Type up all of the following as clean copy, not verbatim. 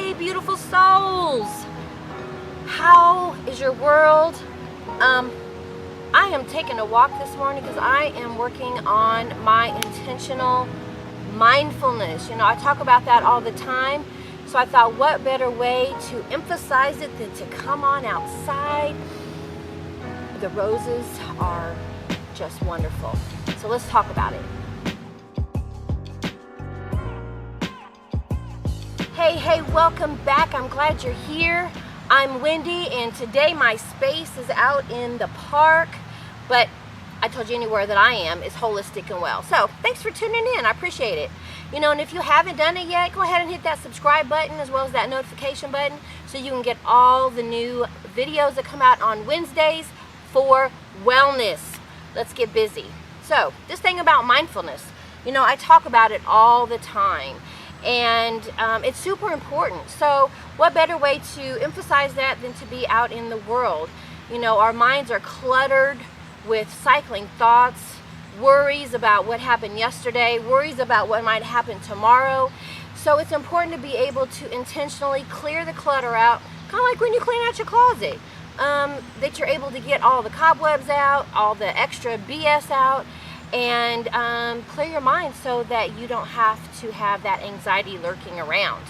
Hey, beautiful souls! How is your world? I am taking a walk this morning because I am working on my intentional mindfulness. You know, I talk about that all the time. So I thought, what better way to emphasize it than to come on outside? The roses are just wonderful. So let's talk about it. Hey, welcome back. I'm glad you're here. I'm Wendy, and today my space is out in the park, but I told you anywhere that I am is holistic and well. So thanks for tuning in. I appreciate it. You know, and if you haven't done it yet, go ahead and hit that subscribe button as well as that notification button so you can get all the new videos that come out on Wednesdays for wellness. Let's get busy. So this thing about mindfulness, you know, I talk about it all the time. And it's super important. So what better way to emphasize that than to be out in the world? You know, our minds are cluttered with cycling thoughts, worries about what happened yesterday, worries about what might happen tomorrow. So it's important to be able to intentionally clear the clutter out, kind of like when you clean out your closet, that you're able to get all the cobwebs out, all the extra BS out, and clear your mind so that you don't have to have that anxiety lurking around.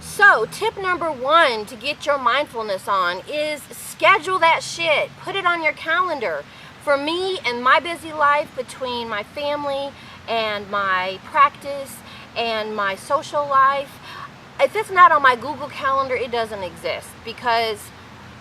So tip number one to get your mindfulness on is schedule that shit. Put it on your calendar. For me and my busy life between my family and my practice and my social life, if it's not on my Google Calendar, it doesn't exist because,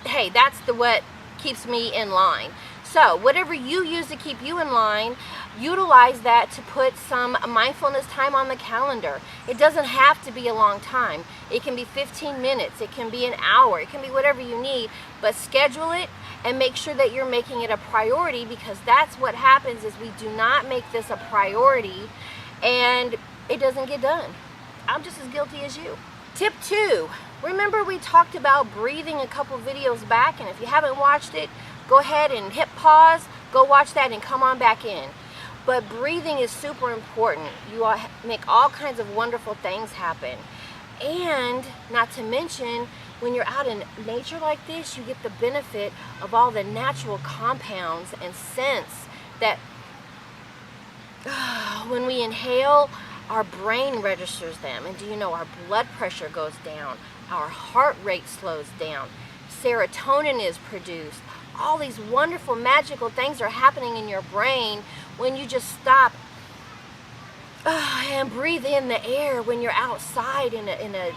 hey, that's what keeps me in line. So whatever you use to keep you in line, utilize that to put some mindfulness time on the calendar. It doesn't have to be a long time. It can be 15 minutes, it can be an hour, it can be whatever you need, but schedule it and make sure that you're making it a priority, because that's what happens is we do not make this a priority and it doesn't get done. I'm just as guilty as you. Tip two, remember we talked about breathing a couple videos back, and if you haven't watched it, go ahead and hit pause, go watch that and come on back in. But breathing is super important. You all make all kinds of wonderful things happen. And not to mention, when you're out in nature like this, you get the benefit of all the natural compounds and scents that when we inhale, our brain registers them. And do you know our blood pressure goes down, our heart rate slows down, serotonin is produced. All these wonderful, magical things are happening in your brain when you just stop and breathe in the air when you're outside in an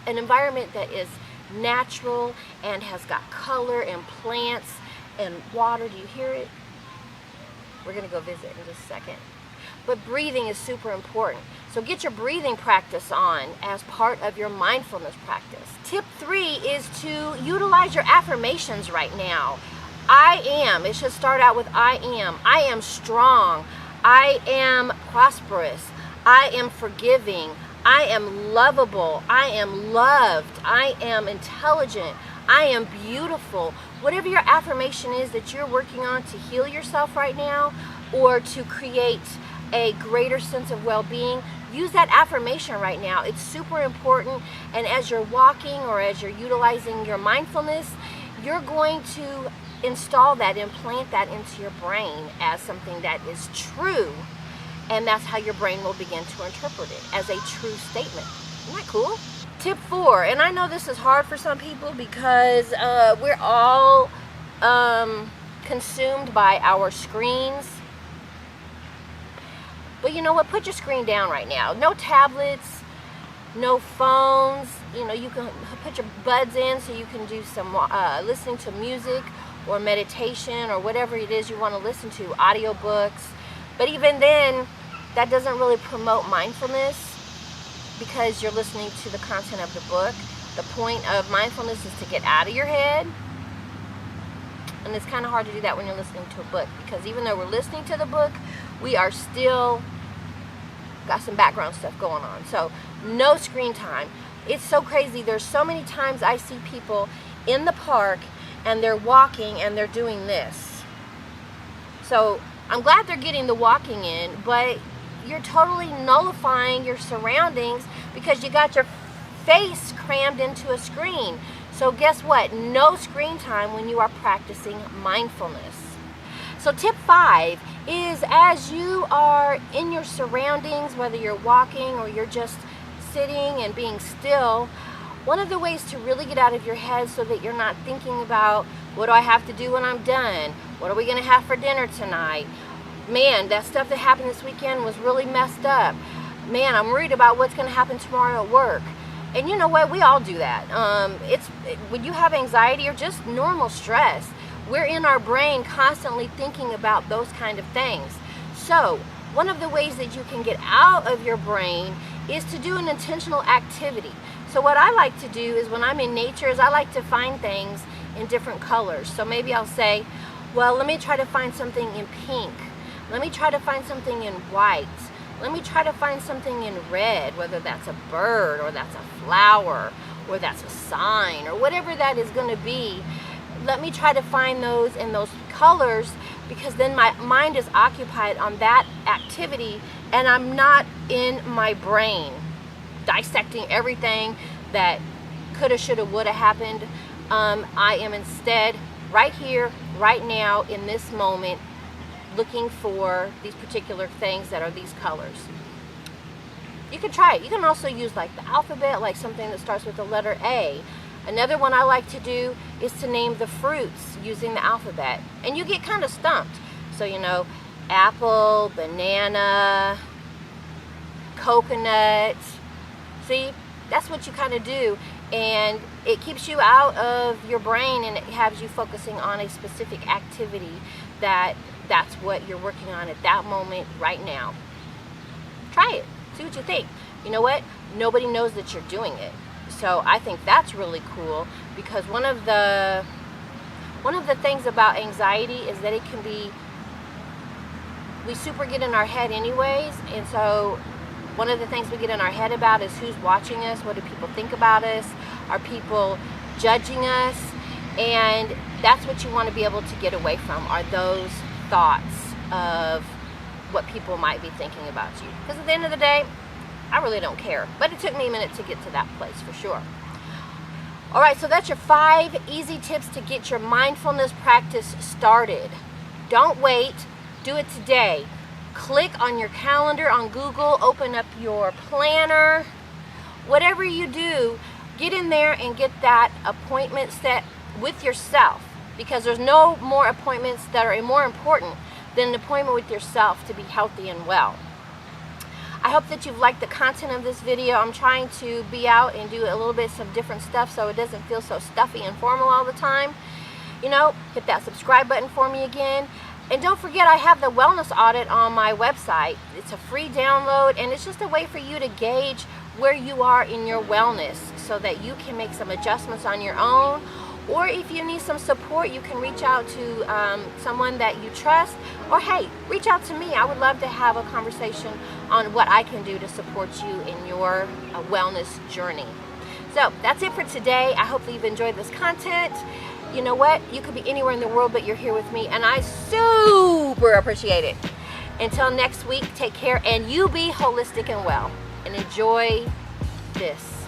environment that is natural and has got color and plants and water. Do you hear it? We're going to go visit in just a second. But breathing is super important. So get your breathing practice on as part of your mindfulness practice. Tip three is to utilize your affirmations right now. I am. It should start out with I am. I am strong. I am prosperous. I am forgiving. I am lovable. I am loved. I am intelligent. I am beautiful. Whatever your affirmation is that you're working on to heal yourself right now or to create a greater sense of well-being, use that affirmation right now. It's super important, and as you're walking or as you're utilizing your mindfulness, you're going to install that, implant that into your brain as something that is true, and that's how your brain will begin to interpret it as a true statement. Isn't that cool? Tip four, and I know this is hard for some people because we're all consumed by our screens. But you know what? Put your screen down right now. No tablets, no phones. You know, you can put your buds in so you can do some listening to music or meditation or whatever it is you want to listen to, audiobooks. But even then, that doesn't really promote mindfulness because you're listening to the content of the book. The point of mindfulness is to get out of your head. And it's kind of hard to do that when you're listening to a book, because even though we're listening to the book, we are still got some background stuff going on. So no screen time. It's so crazy. There's so many times I see people in the park and they're walking and they're doing this. So I'm glad they're getting the walking in, but you're totally nullifying your surroundings because you got your face crammed into a screen. So guess what? No screen time when you are practicing mindfulness. So tip 5 is, as you are in your surroundings, whether you're walking or you're just sitting and being still, one of the ways to really get out of your head so that you're not thinking about, what do I have to do when I'm done? What are we going to have for dinner tonight? Man, that stuff that happened this weekend was really messed up. Man, I'm worried about what's going to happen tomorrow at work. And you know what? We all do that. When you have anxiety or just normal stress, we're in our brain constantly thinking about those kind of things. So one of the ways that you can get out of your brain is to do an intentional activity. So what I like to do is, when I'm in nature, is I like to find things in different colors. So maybe I'll say, well, let me try to find something in pink. Let me try to find something in white. Let me try to find something in red, whether that's a bird or that's a flower or that's a sign or whatever that is going to be. Let me try to find those in those colors, because then my mind is occupied on that activity and I'm not in my brain dissecting everything that coulda, shoulda, woulda happened. I am instead right here, right now, in this moment, looking for these particular things that are these colors. You can try it. You can also use like the alphabet, like something that starts with the letter A. Another one I like to do is to name the fruits using the alphabet. And you get kind of stumped. So, you know, apple, banana, coconut. See, that's what you kind of do. And it keeps you out of your brain and it has you focusing on a specific activity that's what you're working on at that moment right now. Try it. See what you think. You know what? Nobody knows that you're doing it. So I think that's really cool, because one of the things about anxiety is that it can be, we super get in our head anyways, and so one of the things we get in our head about is who's watching us, what do people think about us, are people judging us, and that's what you want to be able to get away from, are those thoughts of what people might be thinking about you. Because at the end of the day, I really don't care, but it took me a minute to get to that place for sure. All right, so that's your 5 easy tips to get your mindfulness practice started. Don't wait, do it today. Click on your calendar on Google, open up your planner, whatever you do, get in there and get that appointment set with yourself, because there's no more appointments that are more important than an appointment with yourself to be healthy and well. I hope that you've liked the content of this video. I'm trying to be out and do a little bit of different stuff so it doesn't feel so stuffy and formal all the time. You know, hit that subscribe button for me again. And don't forget, I have the wellness audit on my website. It's a free download, and it's just a way for you to gauge where you are in your wellness so that you can make some adjustments on your own. Or if you need some support, you can reach out to someone that you trust. Or hey, reach out to me. I would love to have a conversation on what I can do to support you in your wellness journey. So that's it for today. I hope that you've enjoyed this content. You know what? You could be anywhere in the world, but you're here with me, and I super appreciate it. Until next week, take care, and you be holistic and well. And enjoy this.